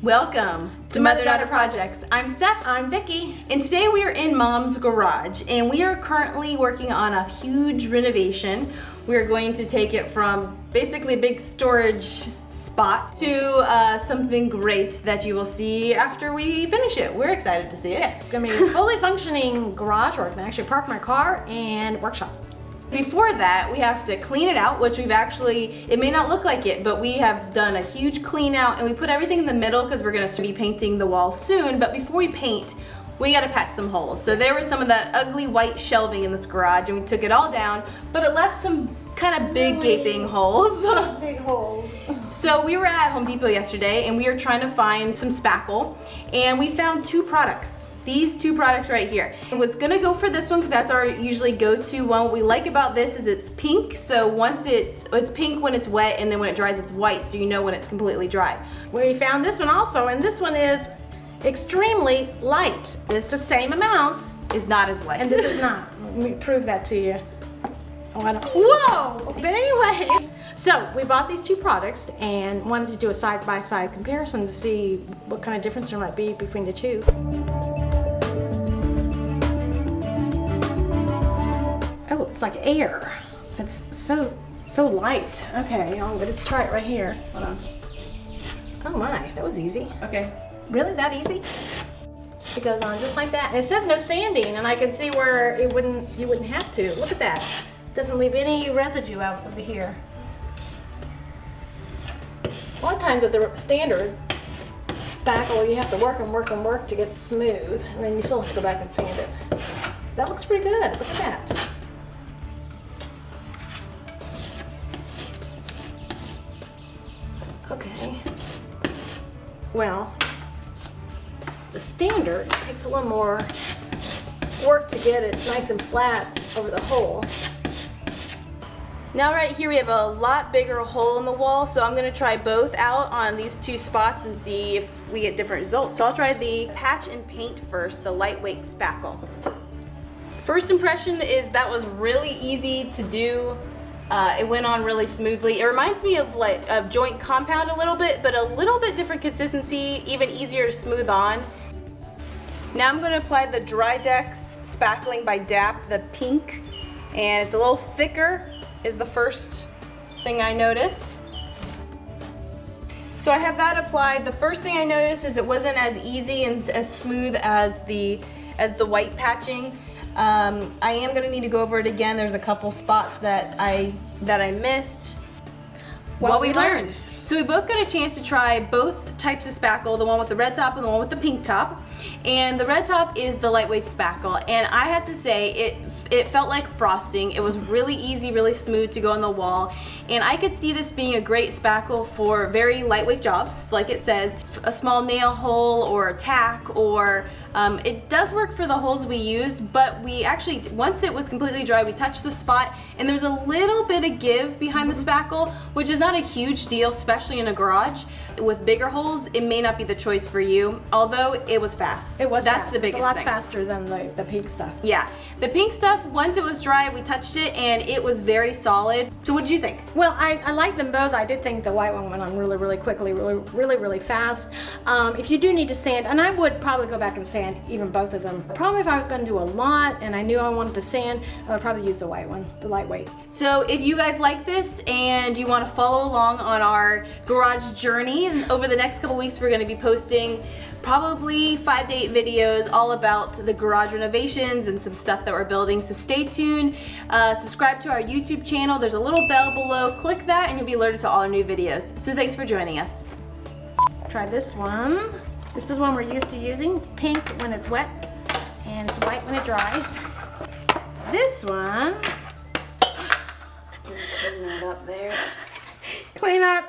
Welcome to Mother-Daughter Projects. I'm Steph. I'm Vicki. And today we are in Mom's garage and we are currently working on a huge renovation. We're going to take it from basically a big storage spot to something great that you will see after we finish it. We're excited to see it. Yes, it's gonna be a fully functioning garage where I can actually park my car and workshop. Before that, we have to clean it out, which we've actually, it may not look like it, but we have done a huge clean out and we put everything in the middle because we're gonna be painting the walls soon. But before we paint, we gotta patch some holes. So there was some of that ugly white shelving in this garage and we took it all down, but it left some kind of big gaping holes. Big holes. So we were at Home Depot yesterday and we were trying to find some spackle and we found two products. These two products right here. I was gonna go for this one because that's our usually go-to one. What we like about this is it's pink, so once it's pink when it's wet and then when it dries it's white, so you know when it's completely dry. We found this one also, and this one is extremely light. It's the same amount. Is not as light. And this is not. Let me prove that to you. Oh, I don't, whoa! But anyway, so we bought these two products and wanted to do a side-by-side comparison to see what kind of difference there might be between the two. Oh, it's like air. It's so light. Okay, I'm gonna try it right here. Hold on. Oh my, that was easy. Okay. Really, that easy? It goes on just like that. And it says no sanding, and I can see where you wouldn't have to. Look at that. Doesn't leave any residue out over here. A lot of times with the standard spackle, you have to work and work and work to get it smooth, and then you still have to go back and sand it. That looks pretty good. Look at that. Okay. Well, the standard takes a little more work to get it nice and flat over the hole. Now right here we have a lot bigger hole in the wall, so I'm gonna try both out on these two spots and see if we get different results. So I'll try the Patch-N-Paint first, the lightweight spackle. First impression is that was really easy to do. It went on really smoothly. It reminds me of joint compound a little bit, but a little bit different consistency, even easier to smooth on. Now I'm gonna apply the Dry Dex Spackling by DAP, the pink, and it's a little thicker is the first thing I notice. So I have that applied. The first thing I noticed is it wasn't as easy and as smooth as the white patching. I am gonna need to go over it again. There's a couple spots that I missed. What we learned. So we both got a chance to try both types of spackle, the one with the red top and the one with the pink top. And the red top is the lightweight spackle. And I have to say, it felt like frosting. It was really easy, really smooth to go on the wall. And I could see this being a great spackle for very lightweight jobs, like it says, a small nail hole or a tack, or it does work for the holes we used, but we actually, once it was completely dry, we touched the spot and there's a little bit of give behind the spackle, which is not a huge deal, especially in a garage. With bigger holes, it may not be the choice for you, although it was fast. It was That's fast. the biggest thing. It's a lot faster than the pink stuff. Yeah, the pink stuff, once it was dry, we touched it and it was very solid. So what did you think? Well, I like them both. I did think the white one went on really quickly, really fast. If you do need to sand, and I would probably go back and sand even both of them. Probably if I was gonna do a lot and I knew I wanted to sand, I would probably use the white one, the lightweight. So if you guys like this and you want to follow along on our garage journey, and over the next couple weeks we're going to be posting probably 5 to 8 videos all about the garage renovations and some stuff that we're building. So stay tuned, subscribe to our YouTube channel. There's a little bell below. Click that and you'll be alerted to all our new videos. So thanks for joining us. Try this one. This is one we're used to using. It's pink when it's wet and it's white when it dries. This one, clean that up there. Clean up.